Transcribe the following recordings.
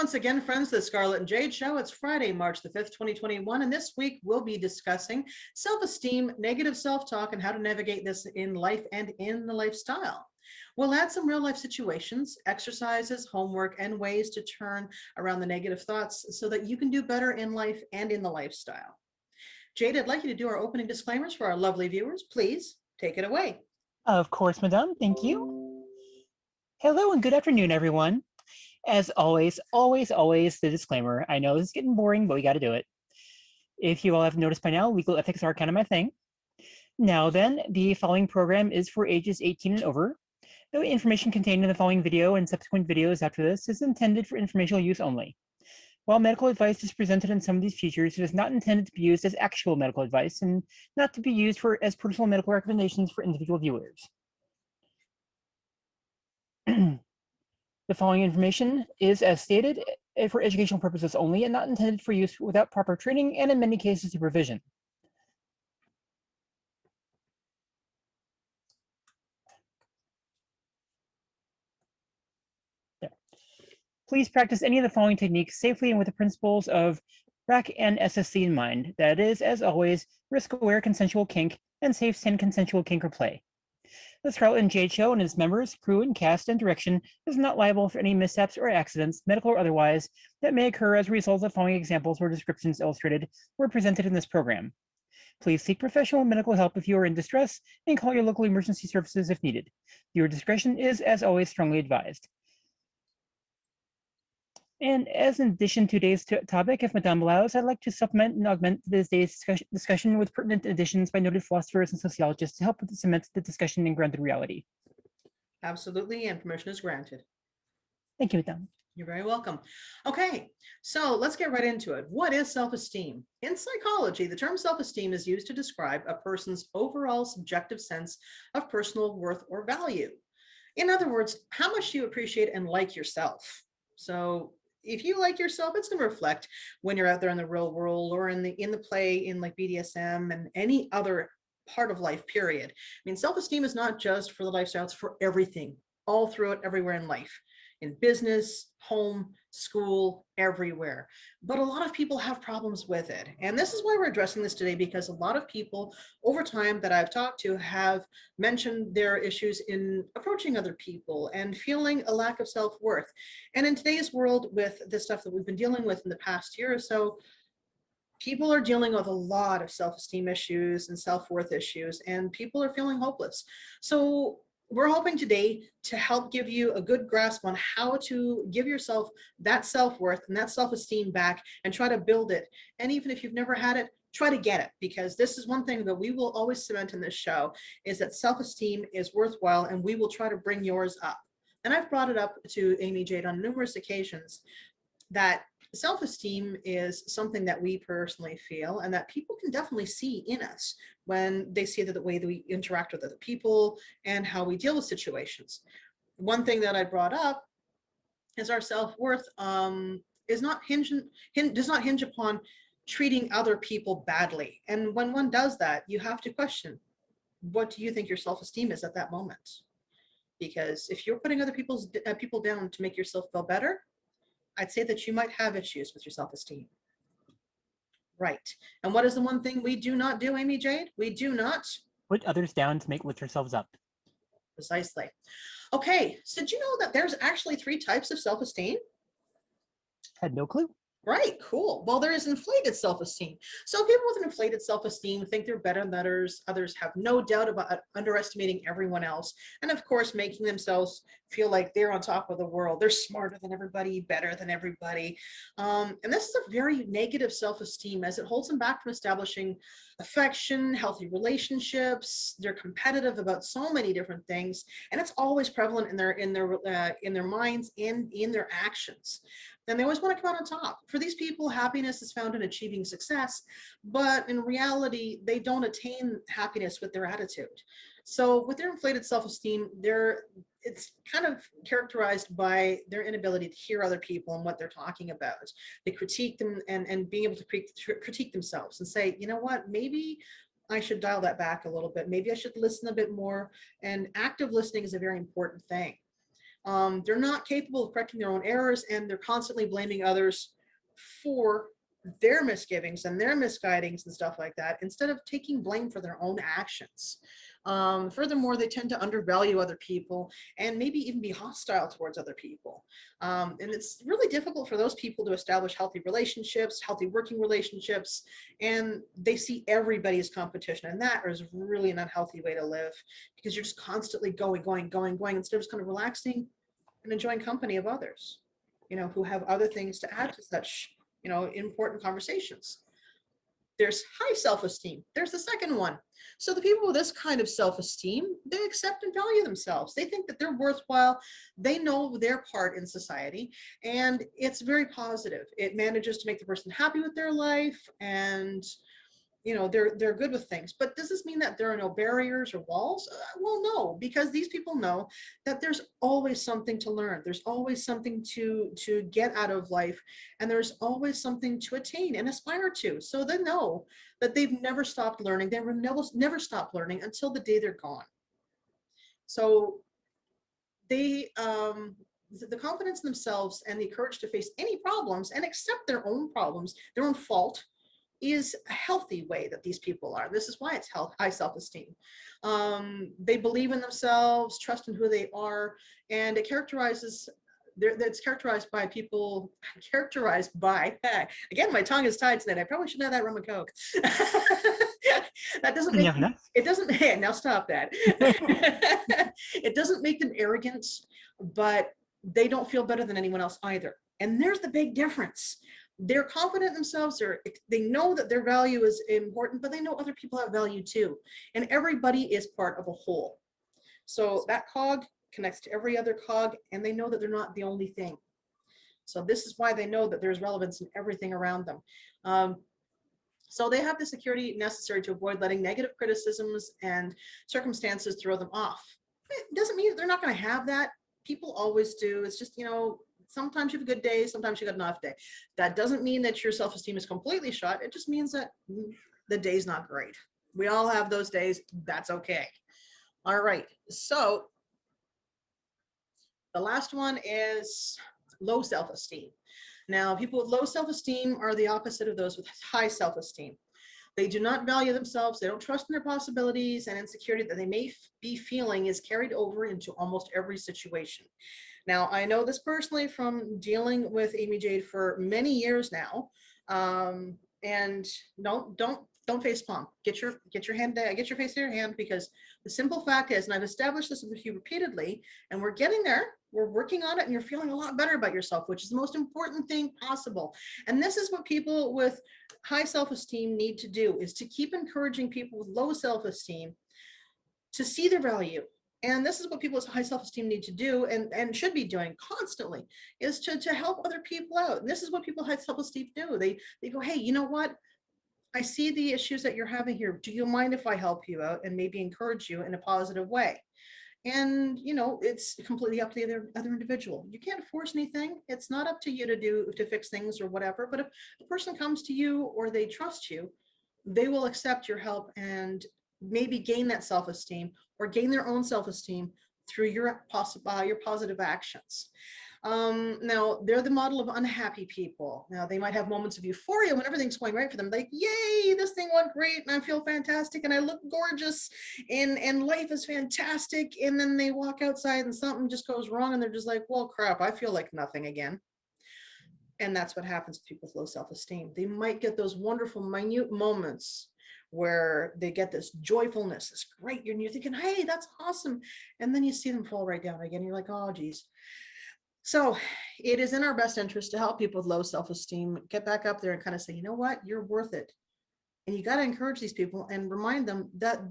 once again, friends, the Scarlette Jade Show. It's Friday, March the 5th, 2021, and this week we'll be discussing self-esteem, negative self-talk, and how to navigate this in life and in the lifestyle. We'll add some real-life situations, exercises, homework, and ways to turn around the negative thoughts so that you can do better in life and in the lifestyle. Jade, I'd like you to do our opening disclaimers for our lovely viewers. Please take it away. Of course, madame. Thank you. Hello and good afternoon, everyone. As always, the disclaimer. I know this is getting boring, but we got to do it. If you all have noticed by now, legal ethics are kind of my thing. Now then, the following program is for ages 18 and over. The information contained in the following video and subsequent videos after this is intended for informational use only. While medical advice is presented in some of these features, it is not intended to be used as actual medical advice and not to be used as personal medical recommendations for individual viewers. The following information is, as stated, for educational purposes only and not intended for use without proper training and in many cases supervision. There. Please practice any of the following techniques safely and with the principles of RAC and SSC in mind. That is, as always, risk-aware consensual kink and safe and consensual kink or play. The Scarlette Jade Show and its members, crew, and cast and direction is not liable for any mishaps or accidents, medical or otherwise, that may occur as a result of the following examples or descriptions illustrated or presented in this program. Please seek professional medical help if you are in distress and call your local emergency services if needed. Your discretion is, as always, strongly advised. And as an addition to today's topic, if Madame allows, I'd like to supplement and augment this day's discussion with pertinent additions by noted philosophers and sociologists to help cement the discussion in grounded reality. Absolutely, and permission is granted. Thank you, Madame. You're very welcome. Okay, so let's get right into it. What is self-esteem? In psychology, the term self-esteem is used to describe a person's overall subjective sense of personal worth or value. In other words, how much do you appreciate and like yourself? So if you like yourself, it's going to reflect when you're out there in the real world or in the play in like BDSM and any other part of life, period. I mean, self-esteem is not just for the lifestyle, it's for everything, all through it, everywhere in life, in business, home, school, everywhere. But a lot of people have problems with it. And this is why we're addressing this today, because a lot of people over time that I've talked to have mentioned their issues in approaching other people and feeling a lack of self-worth. And in today's world, with the stuff that we've been dealing with in the past year or so, people are dealing with a lot of self-esteem issues and self-worth issues, and people are feeling hopeless. So we're hoping today to help give you a good grasp on how to give yourself that self-worth and that self-esteem back and try to build it. And even if you've never had it, try to get it, because this is one thing that we will always cement in this show, is that self-esteem is worthwhile, and we will try to bring yours up. And I've brought it up to Amy Jade on numerous occasions that self-esteem is something that we personally feel and that people can definitely see in us when they see the way that we interact with other people and how we deal with situations. One thing that I brought up is our self-worth does not hinge upon treating other people badly. And when one does that, you have to question, what do you think your self-esteem is at that moment? Because if you're putting other people down to make yourself feel better, I'd say that you might have issues with your self-esteem. Right. And what is the one thing we do not do, Amy Jade? We do not put others down to make lift ourselves up. Precisely. Okay, so did you know that there's actually 3 types of self-esteem? Had no clue. Right, cool. Well, there is inflated self-esteem. So people with an inflated self-esteem think they're better than others. Others have no doubt about underestimating everyone else. And of course, making themselves feel like they're on top of the world. They're smarter than everybody, better than everybody. And this is a very negative self-esteem, as it holds them back from establishing affection, healthy relationships. They're competitive about so many different things. And it's always prevalent in their minds and in their actions. And they always want to come out on top. For these people, happiness is found in achieving success, but in reality, they don't attain happiness with their attitude. So with their inflated self-esteem, it's kind of characterized by their inability to hear other people and what they're talking about. They critique them and being able to critique themselves and say, you know what, maybe I should dial that back a little bit. Maybe I should listen a bit more. And active listening is a very important thing. They're not capable of correcting their own errors, and they're constantly blaming others for their misgivings and their misguidings and stuff like that, instead of taking blame for their own actions. Furthermore, they tend to undervalue other people and maybe even be hostile towards other people. And it's really difficult for those people to establish healthy relationships, healthy working relationships, and they see everybody as competition. And that is really an unhealthy way to live, because you're just constantly going, instead of just kind of relaxing and enjoying company of others, who have other things to add to such, important conversations. There's high self-esteem. There's the second one. So the people with this kind of self-esteem, they accept and value themselves. They think that they're worthwhile. They know their part in society, and it's very positive. It manages to make the person happy with their life, and they're good with things. But does this mean that there are no barriers or walls? Well, no, because these people know that there's always something to learn. There's always something to get out of life, and there's always something to attain and aspire to. So they know that they've never stopped learning. They will never stop learning until the day they're gone. So they the confidence in themselves and the courage to face any problems and accept their own problems, their own fault, is a healthy way that these people are. This is why it's high self-esteem. They believe in themselves, trust in who they are, and it's characterized by people, again, my tongue is tied tonight. I probably shouldn't have that rum and coke. That doesn't make, No. it doesn't, hey, now stop that. It doesn't make them arrogant, but they don't feel better than anyone else either. And there's the big difference. They're confident in themselves. They know that their value is important, but they know other people have value too. And everybody is part of a whole. So that cog connects to every other cog, and they know that they're not the only thing. So this is why they know that there's relevance in everything around them. So they have the security necessary to avoid letting negative criticisms and circumstances throw them off. It doesn't mean that they're not going to have that. People always do. It's just, sometimes you have a good day, sometimes you got an off day. That doesn't mean that your self-esteem is completely shot. It just means that the day's not great. We all have those days. That's okay. All right. So the last one is low self-esteem. Now, people with low self-esteem are the opposite of those with high self-esteem. They do not value themselves. They don't trust in their possibilities, and insecurity that they may be feeling is carried over into almost every situation. Now, I know this personally from dealing with Amy Jade for many years now. And don't face palm. Get your hand, get your face to your hand, because the simple fact is, and I've established this with you repeatedly, and we're getting there. We're working on it, and you're feeling a lot better about yourself, which is the most important thing possible. And this is what people with high self-esteem need to do, is to keep encouraging people with low self-esteem to see their value. And this is what people with high self-esteem need to do, and should be doing constantly, is to help other people out. And this is what people with high self-esteem do. They go, hey, you know what? I see the issues that you're having here. Do you mind if I help you out and maybe encourage you in a positive way? And it's completely up to the other individual. You can't force anything. It's not up to you to fix things or whatever. But if a person comes to you or they trust you, they will accept your help and maybe gain that self-esteem or gain their own self-esteem through your positive actions. Now, they're the model of unhappy people. Now, they might have moments of euphoria when everything's going right for them, like, yay, this thing went great, and I feel fantastic, and I look gorgeous, and life is fantastic. And then they walk outside and something just goes wrong, and they're just like, well, crap, I feel like nothing again. And that's what happens to people with low self-esteem. They might get those wonderful, minute moments where they get this joyfulness, this great, and you're thinking, hey, that's awesome. And then you see them fall right down again. You're like, oh, geez. So it is in our best interest to help people with low self-esteem get back up there and kind of say, you know what, you're worth it. And you got to encourage these people and remind them that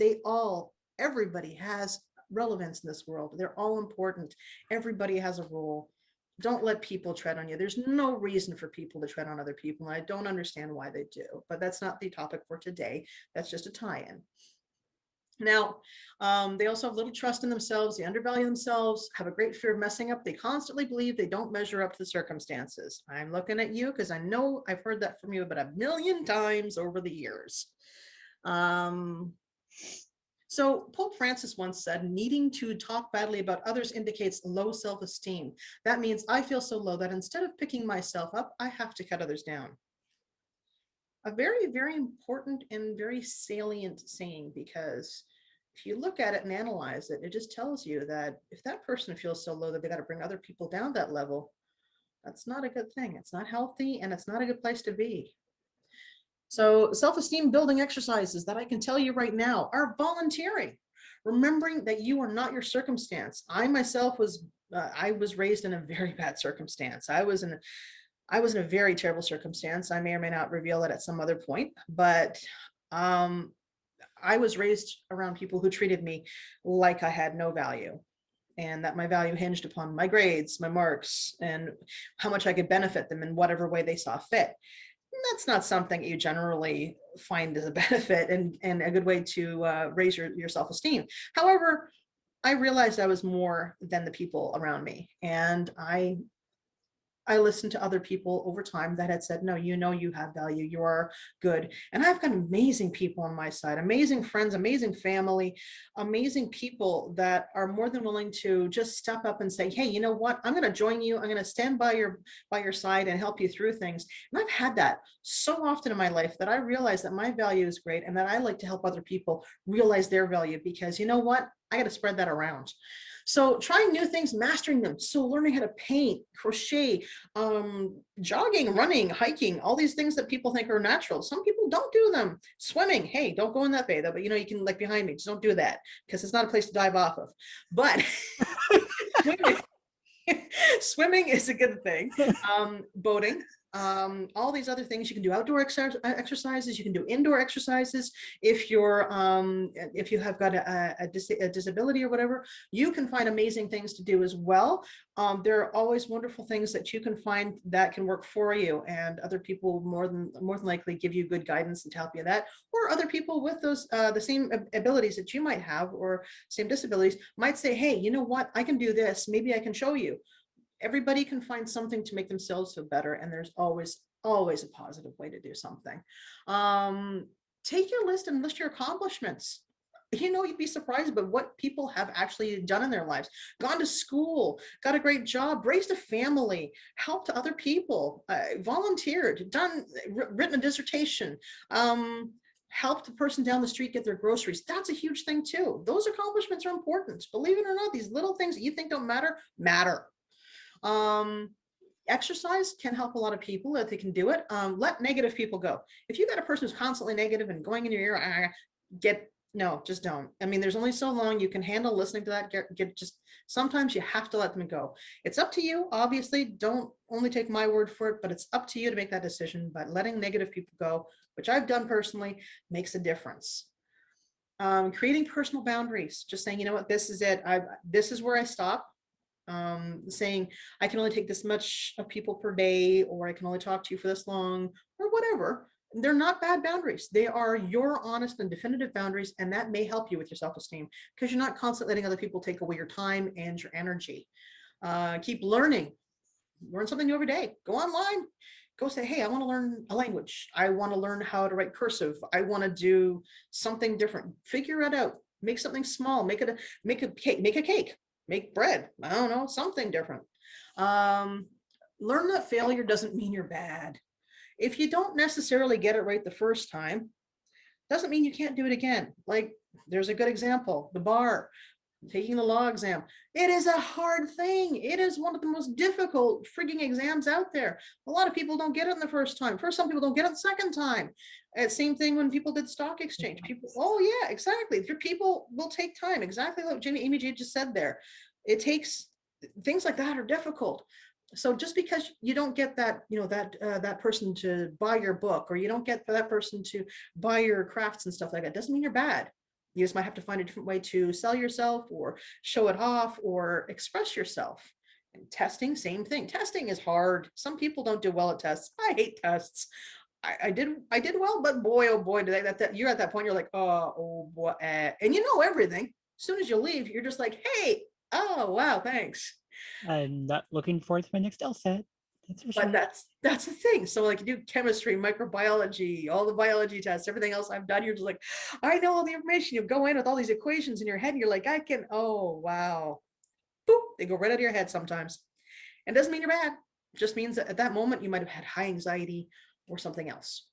everybody has relevance in this world. They're all important. Everybody has a role. Don't let people tread on you. There's no reason for people to tread on other people. And I don't understand why they do, but that's not the topic for today. That's just a tie-in. Now, they also have little trust in themselves. They undervalue themselves, have a great fear of messing up. They constantly believe they don't measure up to the circumstances. I'm looking at you because I know I've heard that from you about 1,000,000 times over the years. So So Pope Francis once said, needing to talk badly about others indicates low self-esteem. That means I feel so low that instead of picking myself up, I have to cut others down. A very, very important and very salient saying, because if you look at it and analyze it, it just tells you that if that person feels so low that they got to bring other people down that level, that's not a good thing. It's not healthy, and it's not a good place to be. So self-esteem building exercises that I can tell you right now are volunteering, remembering that you are not your circumstance. I myself I was raised in a very bad circumstance. I was in a very terrible circumstance. I may or may not reveal it at some other point, but um, I was raised around people who treated me like I had no value, and that my value hinged upon my grades, my marks, and how much I could benefit them in whatever way they saw fit. That's not something you generally find as a benefit and a good way to raise your self-esteem. However, I realized I was more than the people around me, and I listened to other people over time that had said, no, you know, you have value, you are good. And I've got amazing people on my side, amazing friends, amazing family, amazing people that are more than willing to just step up and say, hey, you know what? I'm going to join you. I'm going to stand by your side and help you through things. And I've had that so often in my life that I realize that my value is great and that I like to help other people realize their value, because you know what? I got to spread that around. So trying new things, mastering them. So learning how to paint, crochet, jogging, running, hiking, all these things that people think are natural. Some people don't do them. Swimming, hey, don't go in that bay though, but you know, you can, like behind me, just don't do that because it's not a place to dive off of. But swimming, swimming is a good thing. Boating, all these other things. You can do outdoor exercises, you can do indoor exercises. If you have got a disability or whatever, you can find amazing things to do as well. There are always wonderful things that you can find that can work for you, and other people more than likely give you good guidance and to help you in that, or other people with those the same abilities that you might have or same disabilities might say, hey, you know what, I can do this, maybe I can show you. Everybody can find something to make themselves feel better, and there's always a positive way to do something. Take your list and list your accomplishments. You know, you'd be surprised about what people have actually done in their lives. Gone to school, got a great job, raised a family, helped other people, volunteered, written a dissertation, helped the person down the street get their groceries. That's a huge thing too. Those accomplishments are important. Believe it or not, these little things that you think don't matter. Exercise can help a lot of people if they can do it. Let negative people go. If you got a person who's constantly negative and going in your ear, no, just don't. I mean, there's only so long you can handle listening to that. Sometimes you have to let them go. It's up to you. Obviously, don't only take my word for it, but it's up to you to make that decision. But letting negative people go, which I've done personally, makes a difference. Creating personal boundaries, just saying, you know what, this is it. This is where I stop. Saying I can only take this much of people per day, or I can only talk to you for this long, or whatever. They're not bad boundaries. They are your honest and definitive boundaries, and that may help you with your self-esteem because you're not constantly letting other people take away your time and your energy. Keep learning. Learn something new every day. Go online. Go say, hey, I want to learn a language. I want to learn how to write cursive. I want to do something different. Figure it out. Make something small. Make a cake. Make bread. I don't know, something different. Learn that failure doesn't mean you're bad. If you don't necessarily get it right the first time, doesn't mean you can't do it again. Like, there's a good example, the bar, taking the law exam. It is a hard thing. It is one of the most difficult frigging exams out there. A lot of people don't get it in the first time. Some people don't get it the second time. Same thing when people did stock exchange. People, oh yeah, exactly. People will take time. Exactly like Amy J just said there. It takes, things like that are difficult. So just because you don't get that, you know, that person to buy your book, or you don't get that person to buy your crafts and stuff like that, doesn't mean you're bad. You just might have to find a different way to sell yourself or show it off or express yourself. And testing, same thing. Testing is hard. Some people don't do well at tests. I hate tests. I did well, but boy, oh boy, you're at that point, you're like, oh boy, and you know everything. As soon as you leave, you're just like, hey, oh wow, thanks. I'm not looking forward to my next LSAT. That's for But sure. that's the thing. So like you do chemistry, microbiology, all the biology tests, everything else I've done, you're just like, I know all the information. You go in with all these equations in your head, and you're like, I can, oh wow. Boop, they go right out of your head sometimes. And it doesn't mean you're bad. It just means that at that moment you might have had high anxiety or something else.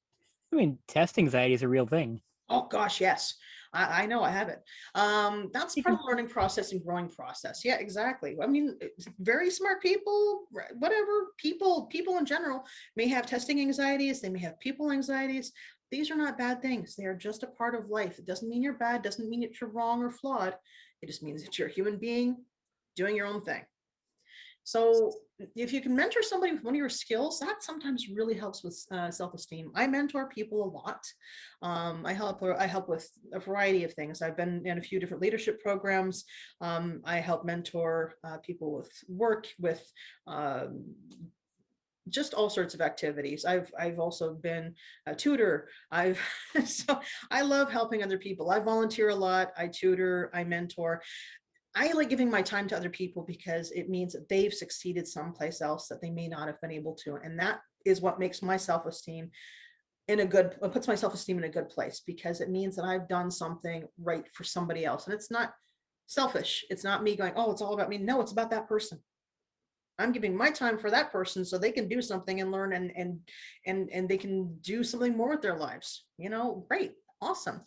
I mean, test anxiety is a real thing. Oh gosh, yes. I know I have it. That's You part of can, the learning process and growing process. Yeah, exactly. I mean, very smart people, whatever, people in general may have testing anxieties, they may have people anxieties. These are not bad things. They are just a part of life. It doesn't mean you're bad, doesn't mean that you're wrong or flawed. It just means that you're a human being doing your own thing. So if you can mentor somebody with one of your skills, that sometimes really helps with self-esteem. I mentor people a lot. I help with a variety of things. I've been in a few different leadership programs. I help mentor people with work, with just all sorts of activities. I've also been a tutor. I've so I love helping other people. I volunteer a lot. I tutor. I mentor. I like giving my time to other people because it means that they've succeeded someplace else that they may not have been able to. And that is what makes my self-esteem puts my self-esteem in a good place, because it means that I've done something right for somebody else. And it's not selfish. It's not me going, oh, it's all about me. No, it's about that person. I'm giving my time for that person so they can do something and learn and they can do something more with their lives. Great, awesome.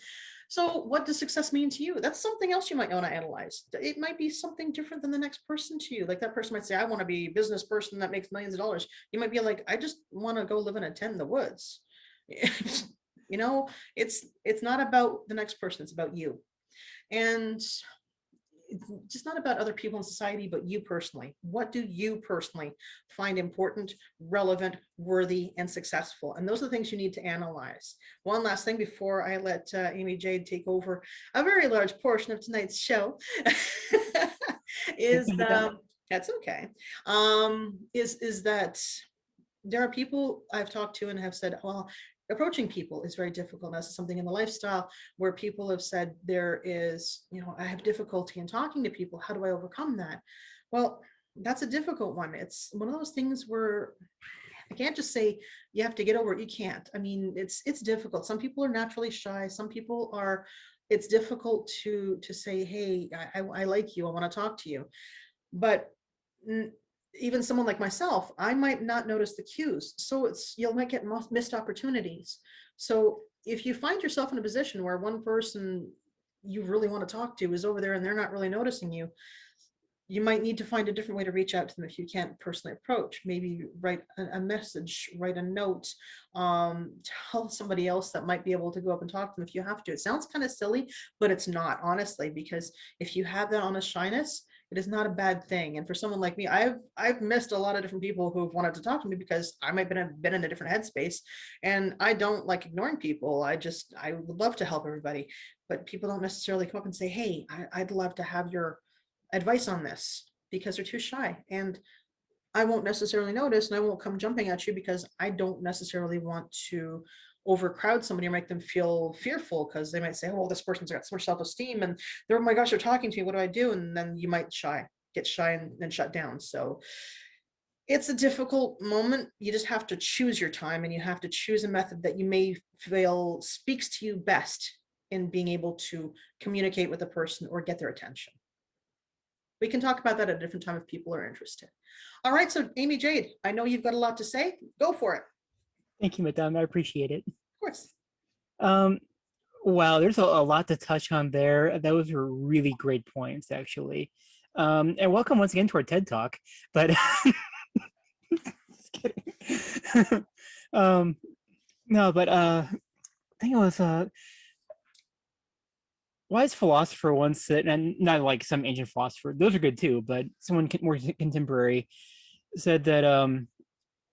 So what does success mean to you? That's something else you might want to analyze. It might be something different than the next person to you. Like that person might say, I want to be a business person that makes millions of dollars. You might be like, I just want to go live in a tent in the woods. It's not about the next person, it's about you. And it's just not about other people in society, but you personally. What do you personally find important, relevant, worthy, and successful? And those are the things you need to analyze. One last thing before I let Amy Jade take over a very large portion of tonight's show is that's okay. Is that there are people I've talked to and have said, well, approaching people is very difficult. That's something in the lifestyle where people have said there is, I have difficulty in talking to people. How do I overcome that? Well, that's a difficult one. It's one of those things where I can't just say you have to get over it. You can't. I mean, it's difficult. Some people are naturally shy. Some people are, it's difficult to say, hey, I like you. I want to talk to you. But even someone like myself, I might not notice the cues. So you might get missed opportunities. So if you find yourself in a position where one person you really want to talk to is over there and they're not really noticing you, you might need to find a different way to reach out to them if you can't personally approach. Maybe write a message, write a note, tell somebody else that might be able to go up and talk to them if you have to. It sounds kind of silly, but it's not, honestly, because if you have that honest shyness, it is not a bad thing. And for someone like me, I've missed a lot of different people who've wanted to talk to me because I might have been in a different headspace, and I don't like ignoring people. I would love to help everybody, but people don't necessarily come up and say, hey, I'd love to have your advice on this, because they're too shy. And I won't necessarily notice, and I won't come jumping at you because I don't necessarily want to overcrowd somebody or make them feel fearful, because they might say, oh, this person's got so much self-esteem and they're, oh my gosh, they're talking to me, what do I do? And then you might get shy and then shut down. So it's a difficult moment. You just have to choose your time, and you have to choose a method that you may feel speaks to you best in being able to communicate with a person or get their attention. We can talk about that at a different time if people are interested. All right, so Amy Jade, I know you've got a lot to say. Go for it. Thank you, Madame. I appreciate it. Of course. Wow, there's a lot to touch on there. Those were really great points, actually. And welcome once again to our TED Talk. But just kidding. No, but I think it was wise philosopher once said, and not like some ancient philosopher, those are good too, but someone more contemporary said that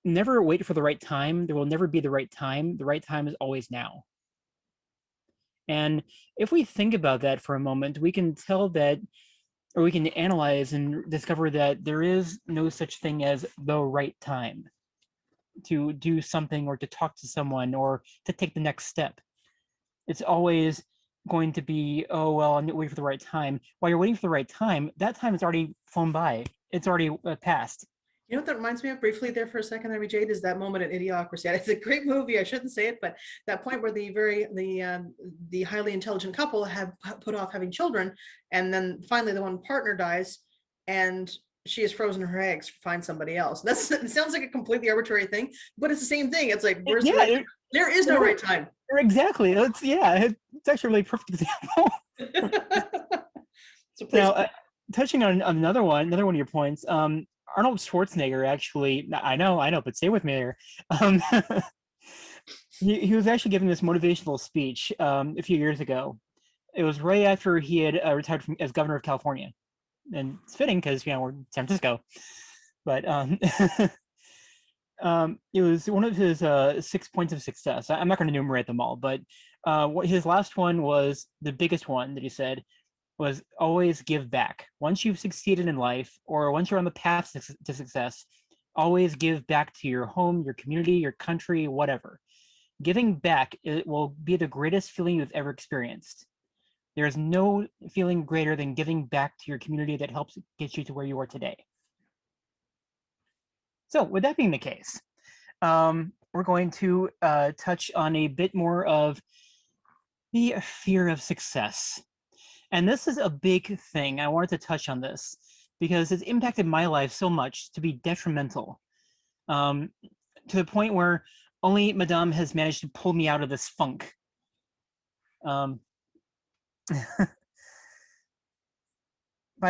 never wait for the right time. There will never be the right time. The right time is always now. And if we think about that for a moment, we can tell that, or we can analyze and discover that there is no such thing as the right time to do something or to talk to someone or to take the next step. It's always going to be, oh, well, I'm waiting for the right time. While you're waiting for the right time, that time has already flown by. It's already passed. You know what that reminds me of briefly there for a second, there, Jade, is that moment in Idiocracy. It's a great movie. I shouldn't say it, but that point where the highly intelligent couple have put off having children, and then finally the one partner dies, and she has frozen her eggs to find somebody else. It sounds like a completely arbitrary thing, but it's the same thing. It's like, where's the right time? There is no right time. Exactly. It's actually a really perfect example. So now, touching on another one of your points, Arnold Schwarzenegger actually, I know, but stay with me there. He was actually giving this motivational speech a few years ago. It was right after he had retired as governor of California, and it's fitting because we're in San Francisco. But it was one of his 6 points of success. I'm not going to enumerate them all, but what his last one was, the biggest one that he said was always give back. Once you've succeeded in life, or once you're on the path to success, always give back to your home, your community, your country, whatever. Giving back, it will be the greatest feeling you've ever experienced. There is no feeling greater than giving back to your community that helps get you to where you are today. So with that being the case, we're going to touch on a bit more of the fear of success. And this is a big thing. I wanted to touch on this because it's impacted my life so much to be detrimental, to the point where only Madame has managed to pull me out of this funk. By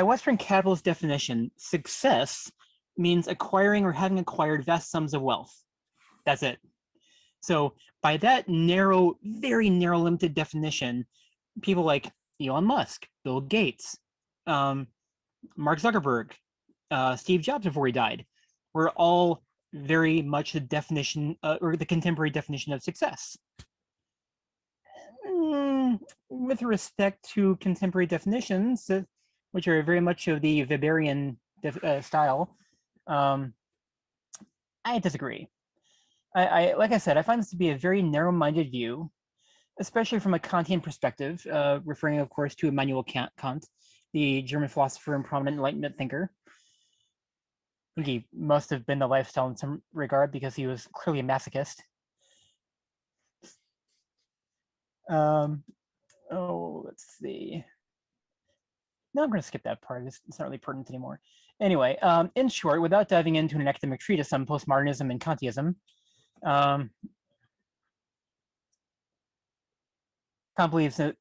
Western capitalist definition, success means acquiring or having acquired vast sums of wealth. That's it. So by that narrow, very narrow, limited definition, people like Elon Musk, Bill Gates, Mark Zuckerberg, Steve Jobs before he died, were all very much the definition or the contemporary definition of success. With respect to contemporary definitions, which are very much of the Weberian style, I disagree. I like I said, I find this to be a very narrow-minded view, especially from a Kantian perspective, referring, of course, to Immanuel Kant, the German philosopher and prominent Enlightenment thinker. I think he must have been the lifestyle in some regard because he was clearly a masochist. Let's see. No, I'm going to skip that part. It's not really pertinent anymore. Anyway, in short, without diving into an academic treatise on postmodernism and Kantism, Kant believe that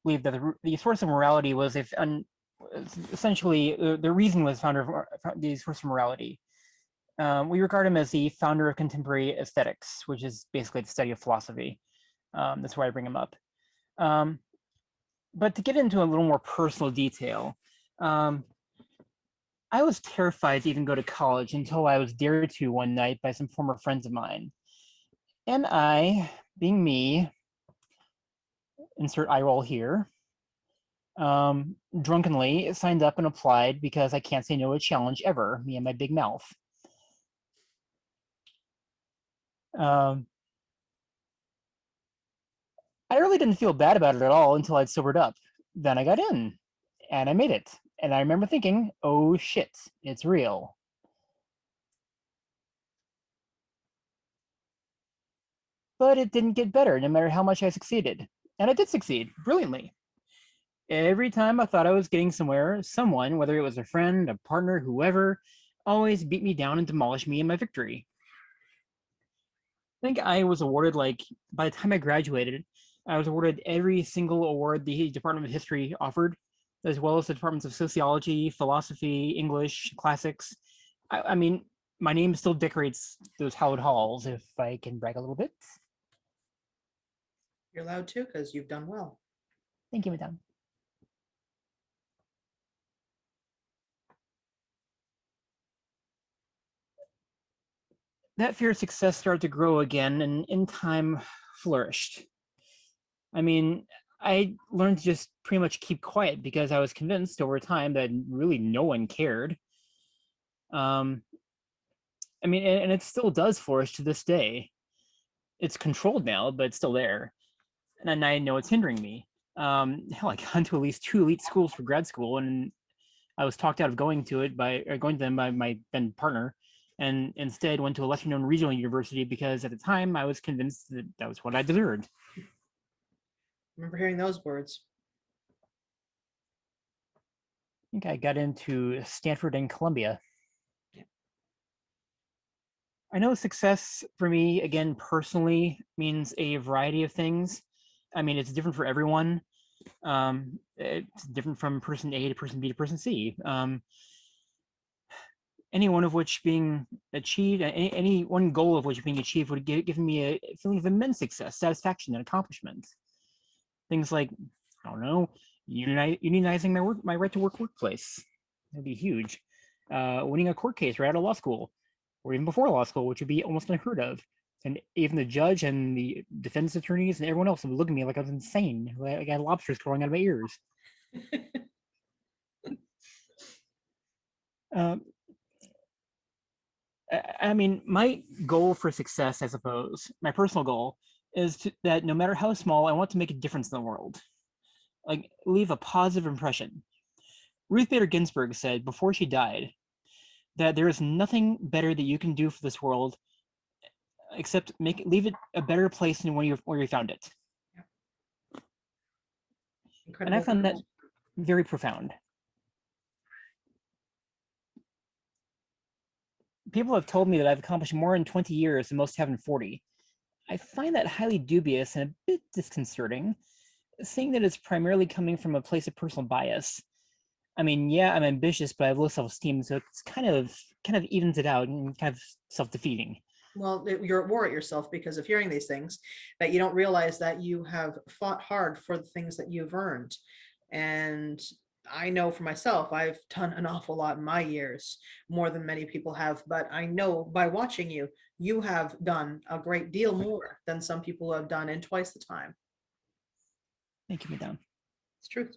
the source of morality was essentially the reason was founder of the source of morality. We regard him as the founder of contemporary aesthetics, which is basically the study of philosophy. That's why I bring him up. But to get into a little more personal detail, I was terrified to even go to college until I was dared to one night by some former friends of mine. And I, being me, insert eye roll here, drunkenly signed up and applied because I can't say no to a challenge ever, me and my big mouth. I really didn't feel bad about it at all until I'd sobered up. Then I got in, and I made it. And I remember thinking, oh shit, it's real. But it didn't get better, no matter how much I succeeded. And I did succeed, brilliantly. Every time I thought I was getting somewhere, someone, whether it was a friend, a partner, whoever, always beat me down and demolished me in my victory. I think I was awarded, by the time I graduated, I was awarded every single award the Department of History offered, as well as the departments of sociology, philosophy, English, classics. I mean, my name still decorates those hallowed halls, if I can brag a little bit. You're allowed to, because you've done well. Thank you, Madame. That fear of success started to grow again, and in time flourished. I mean, I learned to just pretty much keep quiet because I was convinced over time that really no one cared. I mean, and it still does flourish to this day. It's controlled now, but it's still there. And I know it's hindering me. Hell, I got into at least 2 elite schools for grad school, and I was talked out of going to them by my then partner and instead went to a lesser known regional university because at the time I was convinced that that was what I deserved. Remember hearing those words. I think I got into Stanford and Columbia. Yeah. I know success for me, again, personally, means a variety of things. I mean, it's different for everyone. It's different from person A to person B to person C. Any one of which being achieved, any one goal of which being achieved would give me a feeling of immense success, satisfaction, and accomplishment. Things like, I don't know, unionizing my right to work workplace. That'd be huge. Winning a court case right out of law school, or even before law school, which would be almost unheard of. And even the judge and the defense attorneys and everyone else would look at me like I was insane. Like I had lobsters crawling out of my ears. I mean, my goal for success, I suppose, my personal goal, is that no matter how small, I want to make a difference in the world. Like, leave a positive impression. Ruth Bader Ginsburg said before she died that there is nothing better that you can do for this world except leave it a better place than where you found it. Incredible. And I found that very profound. People have told me that I've accomplished more in 20 years than most have in 40. I find that highly dubious and a bit disconcerting, seeing that it's primarily coming from a place of personal bias. I mean, yeah, I'm ambitious, but I have low self-esteem, so it's kind of evens it out and kind of self-defeating. Well, you're at war at yourself because of hearing these things, that you don't realize that you have fought hard for the things that you've earned. And I know for myself, I've done an awful lot in my years, more than many people have. But I know by watching you, you have done a great deal more than some people have done in twice the time. Thank you, Madame. It's truth.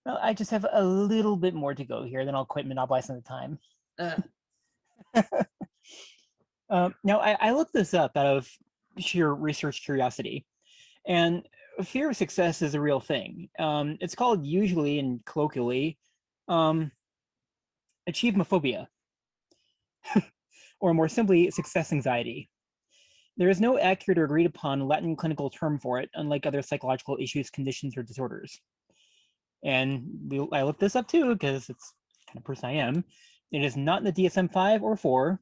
Well, I just have a little bit more to go here, then I'll quit monopolizing the time. Now, I looked this up out of sheer research curiosity, and fear of success is a real thing. It's called usually and colloquially achievemophobia, or more simply, success anxiety. There is no accurate or agreed upon Latin clinical term for it, unlike other psychological issues, conditions, or disorders. And I looked this up too, because it's the kind of person I am. It is not in the DSM-5 or 4.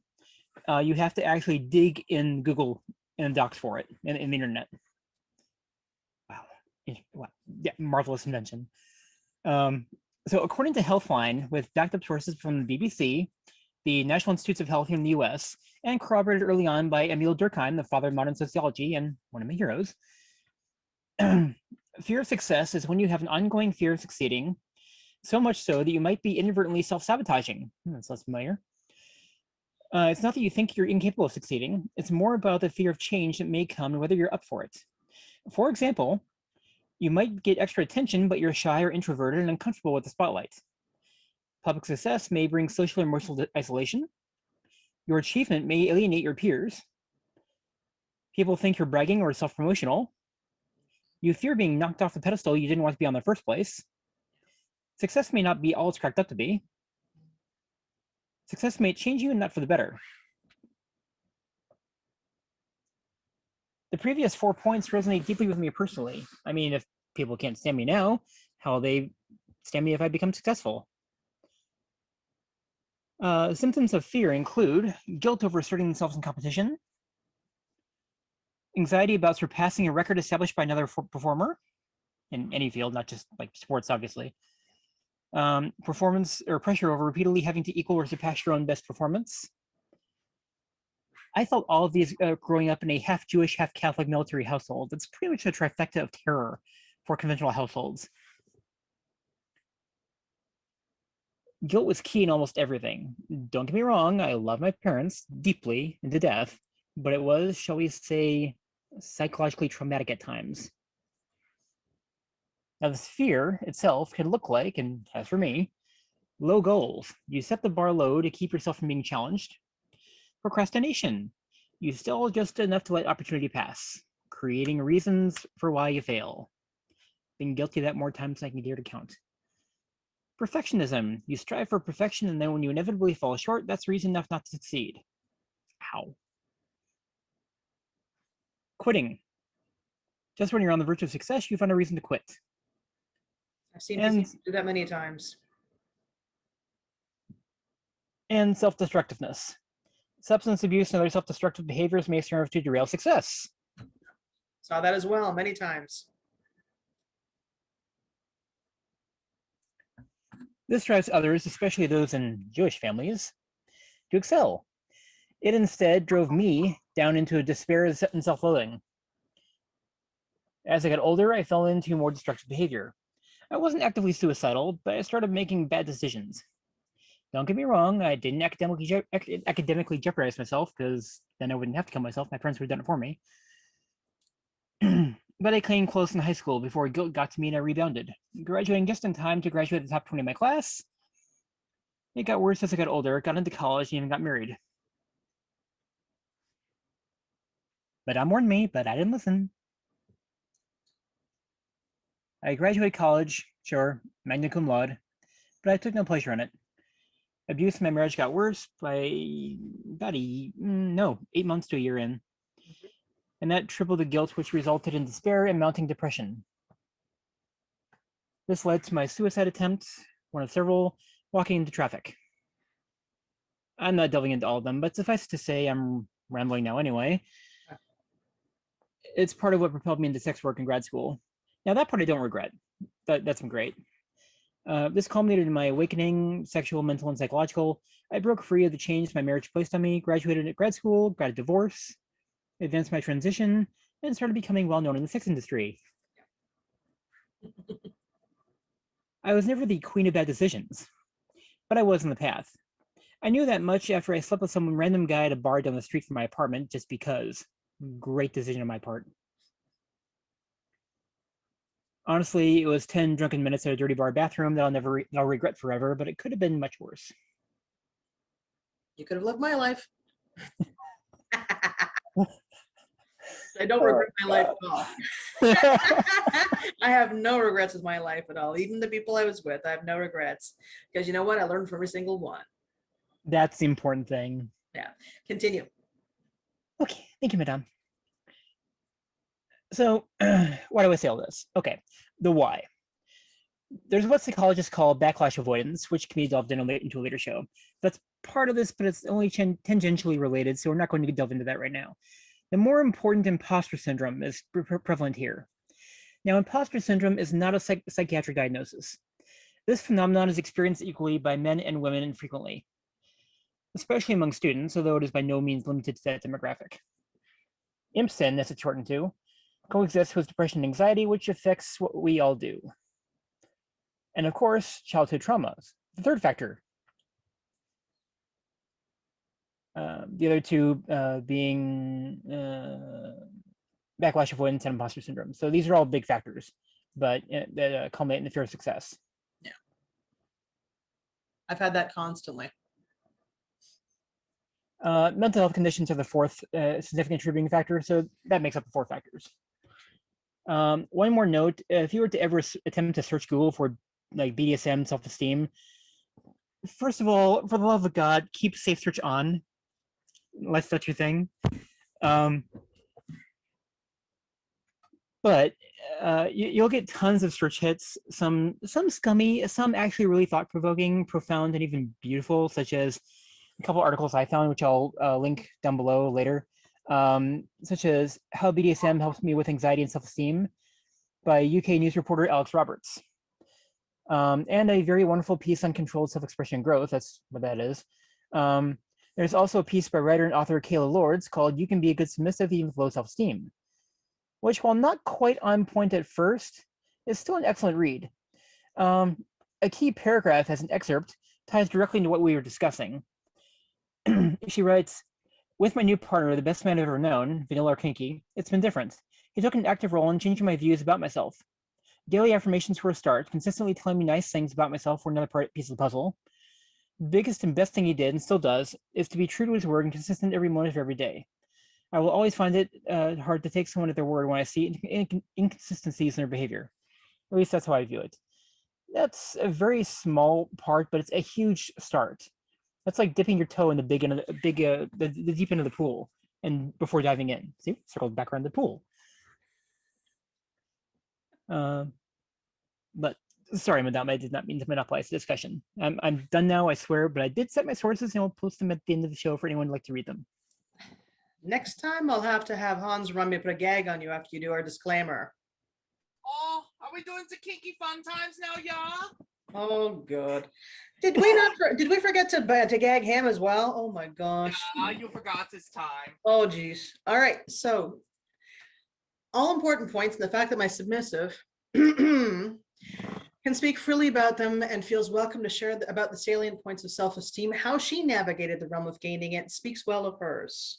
You have to actually dig in Google and docs for it in the internet. Wow. Yeah, marvelous invention. So according to Healthline, with backed up sources from the BBC, the National Institutes of Health here in the US, and corroborated early on by Emile Durkheim, the father of modern sociology and one of my heroes, fear of success is when you have an ongoing fear of succeeding, so much so that you might be inadvertently self-sabotaging. That's less familiar. It's not that you think you're incapable of succeeding. It's more about the fear of change that may come and whether you're up for it. For example, you might get extra attention, but you're shy or introverted and uncomfortable with the spotlight. Public success may bring social or emotional isolation. Your achievement may alienate your peers. People think you're bragging or self-promotional. You fear being knocked off the pedestal you didn't want to be on in the first place. Success may not be all it's cracked up to be. Success may change you and not for the better. The previous 4 points resonate deeply with me personally. I mean, if people can't stand me now, how will they stand me if I become successful? Symptoms of fear include guilt over asserting themselves in competition, anxiety about surpassing a record established by another performer in any field, not just like sports, obviously. Performance or pressure over repeatedly having to equal or surpass your own best performance. I felt all of these growing up in a half Jewish, half Catholic military household. It's pretty much a trifecta of terror for conventional households. Guilt was key in almost everything. Don't get me wrong, I love my parents deeply and to death, but it was, shall we say, psychologically traumatic at times. Now, this fear itself can look like, and as for me, low goals. You set the bar low to keep yourself from being challenged. Procrastination. You stall just enough to let opportunity pass, creating reasons for why you fail. Been guilty of that more times than I can dare to count. Perfectionism. You strive for perfection, and then when you inevitably fall short, that's reason enough not to succeed. Ow. Quitting. Just when you're on the verge of success, you find a reason to quit. I've seen And people do that many times. and self-destructiveness. Substance abuse and other self-destructive behaviors may serve to derail success. Saw that as well many times. This drives others, especially those in Jewish families, to excel. It instead drove me down into a despair and self-loathing. As I got older, I fell into more destructive behavior. I wasn't actively suicidal, but I started making bad decisions. Don't get me wrong, I didn't academically jeopardize myself, because then I wouldn't have to kill myself. My parents would have done it for me. But I came close in high school before guilt got to me and I rebounded. Graduating just in time to graduate the top 20 of my class. It got worse as I got older, got into college, and even got married. But I'm warned me, but I didn't listen. I graduated college, sure, magna cum laude, but I took no pleasure in it. Abuse in my marriage got worse by about 8 months to a year in. And that tripled the guilt, which resulted in despair and mounting depression. This led to my suicide attempt, one of several, walking into traffic. I'm not delving into all of them, but suffice to say, I'm rambling now anyway. It's part of what propelled me into sex work in grad school. Now, that part I don't regret. That's been great. This culminated in my awakening, sexual, mental, and psychological. I broke free of the chains my marriage placed on me, graduated at grad school, got a divorce, advanced my transition, and started becoming well-known in the sex industry. I was never the queen of bad decisions, but I was in the path. I knew that much after I slept with some random guy at a bar down the street from my apartment just because. Great decision on my part. Honestly, it was 10 drunken minutes at a dirty bar bathroom that I'll regret forever, but it could have been much worse. You could have lived my life. I don't regret my life at all. I have no regrets with my life at all. Even the people I was with, I have no regrets. Because you know what? I learned from every single one. That's the important thing. Yeah. Continue. Okay, thank you, madame. So, why do I say all this? Okay, the why. There's what psychologists call backlash avoidance, which can be delved into a later show. That's part of this, but it's only tangentially related, so we're not going to delve into that right now. The more important imposter syndrome is prevalent here. Now, imposter syndrome is not a psychiatric diagnosis. This phenomenon is experienced equally by men and women infrequently, especially among students, although it is by no means limited to that demographic. IMSIN, as it's shortened to, coexists with depression and anxiety, which affects what we all do. And of course, childhood traumas, the third factor. The other two being backlash avoidance and imposter syndrome. So these are all big factors, but that culminate in the fear of success. Yeah. I've had that constantly. Mental health conditions are the fourth significant contributing factor, so that makes up the four factors. One more note, if you were to ever attempt to search Google for like BDSM self-esteem, first of all, for the love of God, keep safe search on, unless that's your thing. But you'll get tons of search hits, some scummy, some actually really thought-provoking, profound, and even beautiful, such as a couple articles I found, which I'll link down below later, such as How BDSM Helps Me with Anxiety and Self-Esteem by UK news reporter Alex Roberts. And a very wonderful piece on controlled self-expression and growth. That's what that is. There's also a piece by writer and author Kayla Lords called You Can Be a Good Submissive Even with Low Self-Esteem, which, while not quite on point at first, is still an excellent read. A key paragraph as an excerpt ties directly into what we were discussing. She writes, with my new partner, the best man I've ever known, vanilla or kinky, it's been different. He took an active role in changing my views about myself. Daily affirmations were a start, consistently telling me nice things about myself were another piece of the puzzle. The biggest and best thing he did, and still does, is to be true to his word and consistent every moment of every day. I will always find it hard to take someone at their word when I see inconsistencies in their behavior. At least that's how I view it. that's a very small part, but it's a huge start. That's like dipping your toe in the big end of the deep end of the pool, and before diving in. See, circled back around the pool. But sorry, Madame, I did not mean to monopolize the discussion. I'm done now, I swear, but I did set my sources and I'll post them at the end of the show for anyone who'd like to read them. Next time I'll have to have Hans run me put a gag on you after you do our disclaimer. Oh, are we doing some kinky fun times now, y'all? Oh, good. Did we forget to gag him as well? Oh my gosh. You forgot this time. Oh geez. All right. So all important points, and the fact that my submissive can speak freely about them and feels welcome to share about the salient points of self-esteem, how she navigated the realm of gaining it, speaks well of hers.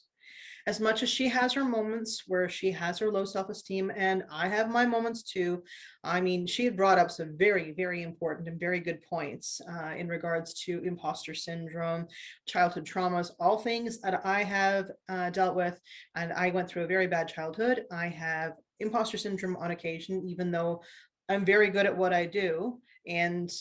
As much as she has her moments where she has her low self-esteem, and I have my moments too. I mean, she had brought up some very, very important and very good points in regards to imposter syndrome, childhood traumas, all things that I have dealt with. And I went through a very bad childhood. I have imposter syndrome on occasion, even though I'm very good at what I do. And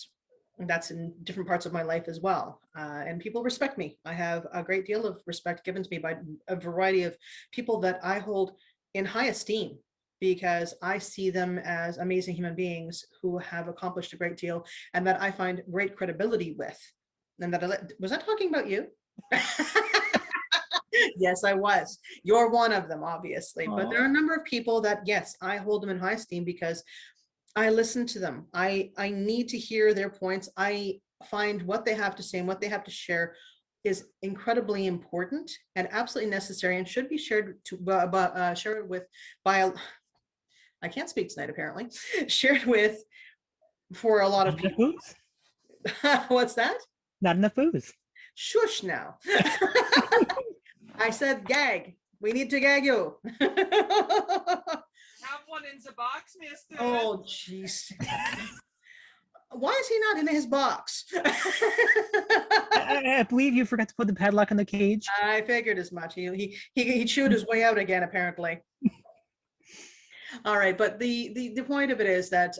that's in different parts of my life as well. And people respect me. I have a great deal of respect given to me by a variety of people that I hold in high esteem, because I see them as amazing human beings who have accomplished a great deal and that I find great credibility with. And that was I talking about you? Yes, I was. You're one of them, obviously. But there are a number of people that, yes, I hold them in high esteem because I listen to them. I need to hear their points. I find what they have to say and what they have to share is incredibly important and absolutely necessary and should be shared shared with by I can't speak tonight apparently. Shared with for a lot of people. What's that? Not enough booze. Shush now. I said gag. We need to gag you. Have one in the box, mister. Oh, jeez. Why is he not in his box? I believe you forgot to put the padlock on the cage. I figured as much. He chewed his way out again, apparently. All right, but the point of it is that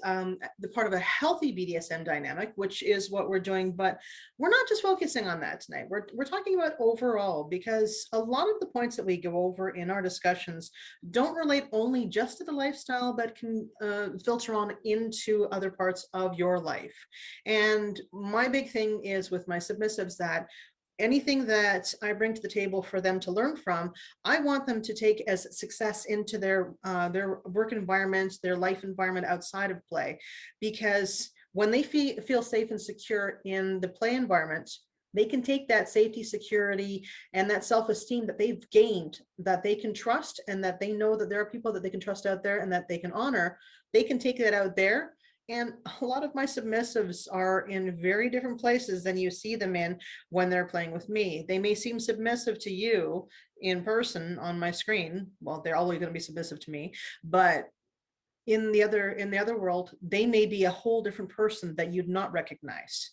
the part of a healthy BDSM dynamic, which is what we're doing, but we're not just focusing on that tonight. We're talking about overall, because a lot of the points that we go over in our discussions don't relate only just to the lifestyle, but can filter on into other parts of your life. And my big thing is with my submissives that anything that I bring to the table for them to learn from, I want them to take as success into their work environment, their life environment outside of play. Because when they feel safe and secure in the play environment, they can take that safety, security, and that self-esteem that they've gained, that they can trust, and that they know that there are people that they can trust out there and that they can honor. They can take that out there. And a lot of my submissives are in very different places than you see them in when they're playing with me. They may seem submissive to you in person on my screen. Well, they're always going to be submissive to me, but in the other world, they may be a whole different person that you'd not recognize.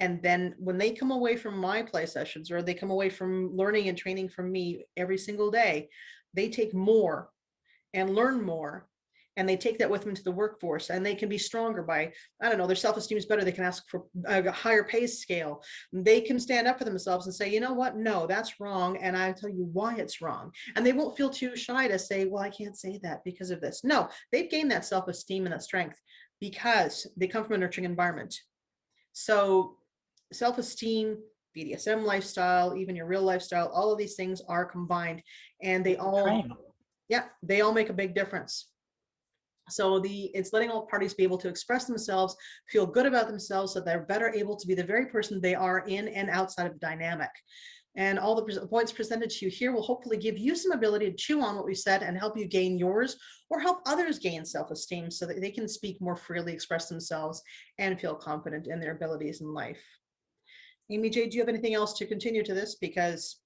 And then when they come away from my play sessions, or they come away from learning and training from me every single day, they take more and learn more. And they take that with them to the workforce, and they can be stronger by, I don't know, their self-esteem is better. They can ask for a higher pay scale. They can stand up for themselves and say, you know what? No, that's wrong. And I'll tell you why it's wrong. And they won't feel too shy to say, well, I can't say that because of this. No, they've gained that self-esteem and that strength because they come from a nurturing environment. So self-esteem, BDSM lifestyle, even your real lifestyle, all of these things are combined, and they all make a big difference. So it's letting all parties be able to express themselves, feel good about themselves, so they're better able to be the very person they are in and outside of the dynamic. And all the points presented to you here will hopefully give you some ability to chew on what we said and help you gain yours, or help others gain self-esteem so that they can speak more freely, express themselves, and feel confident in their abilities in life. Amy J, do you have anything else to continue to this? Because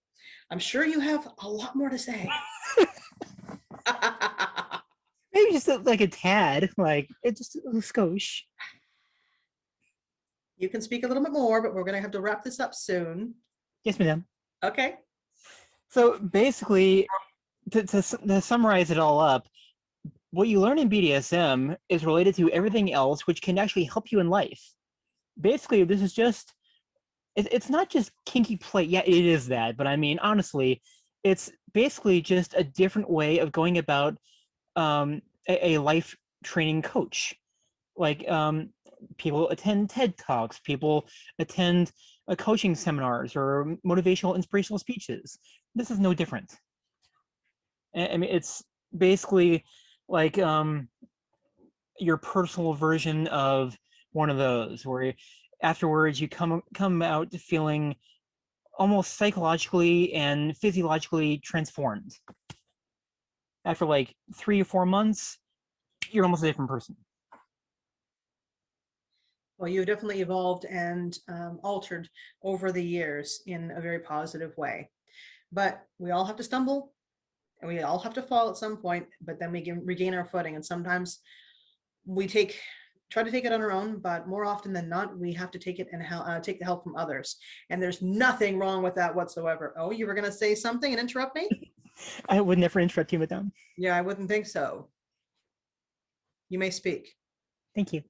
I'm sure you have a lot more to say. Maybe just like a tad, like it's just a skosh. You can speak a little bit more, but we're going to have to wrap this up soon. Yes, madam. Okay. So basically, to summarize it all up, what you learn in BDSM is related to everything else, which can actually help you in life. Basically, this is just, it's not just kinky play. Yeah, it is that. But I mean, honestly, it's basically just a different way of going about a life training coach. Like people attend TED Talks, people attend coaching seminars or motivational, inspirational speeches. This is no different. I mean, it's basically like your personal version of one of those, where afterwards you come out feeling almost psychologically and physiologically transformed. After like 3 or 4 months, you're almost a different person. Well, you've definitely evolved and altered over the years in a very positive way. But we all have to stumble and we all have to fall at some point, but then we can regain our footing. And sometimes we try to take it on our own, but more often than not, we have to take it and take the help from others. And there's nothing wrong with that whatsoever. Oh, you were going to say something and interrupt me? I would never interrupt you, madame. Yeah, I wouldn't think so. You may speak. Thank you.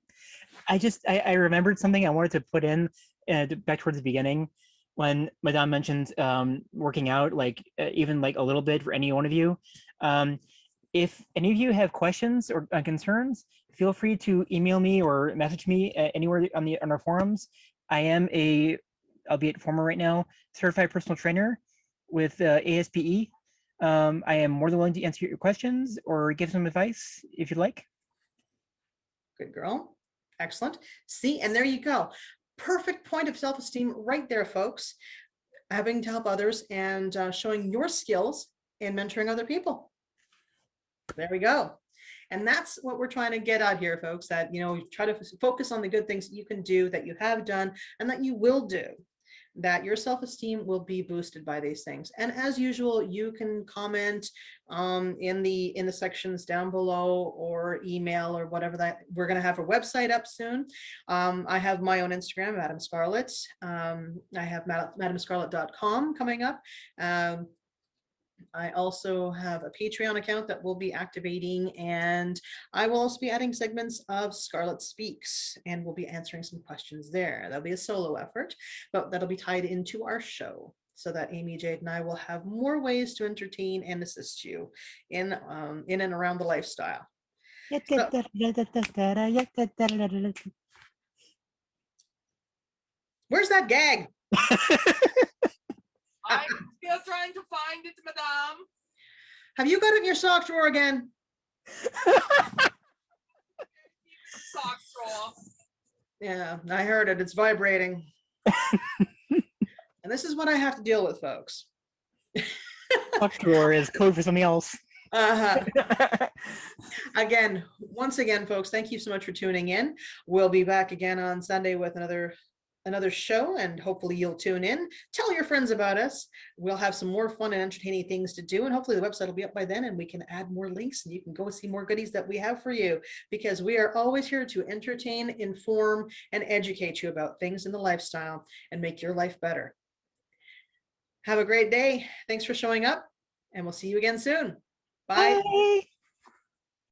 I remembered something I wanted to put in back towards the beginning when Madame mentioned working out, like even like a little bit for any one of you. If any of you have questions or concerns, feel free to email me or message me anywhere on our forums. I am albeit former right now, certified personal trainer with ASPE. I am more than willing to answer your questions or give some advice if you'd like. Good girl. Excellent. See, and there you go. Perfect point of self-esteem right there, folks. Having to help others and showing your skills in mentoring other people. There we go. And that's what we're trying to get out here, folks, that, try to focus on the good things that you can do, that you have done, and that you will do, that your self-esteem will be boosted by these things. And as usual, you can comment in the sections down below or email or whatever. That we're going to have a website up soon. I have my own Instagram, Madam Scarlette. I have madamscarlette.com coming up. I also have a Patreon account that will be activating, and I will also be adding segments of Scarlette Speaks, and we'll be answering some questions there. That'll be a solo effort, but that'll be tied into our show so that Amy, Jade, and I will have more ways to entertain and assist you in and around the lifestyle. So, where's that gag? I'm still trying to find it, madame. Have you got it in your sock drawer again? Sock drawer. Yeah, I heard it. It's vibrating. And this is what I have to deal with, folks. Sock drawer is code for something else. Once again, folks, thank you so much for tuning in. We'll be back again on Sunday with another show, and hopefully you'll tune in. Tell your friends about us. We'll have some more fun and entertaining things to do, and hopefully the website will be up by then and we can add more links and you can go see more goodies that we have for you, because we are always here to entertain, inform, and educate you about things in the lifestyle and make your life better. Have a great day. Thanks for showing up, and we'll see you again soon. Bye. Bye.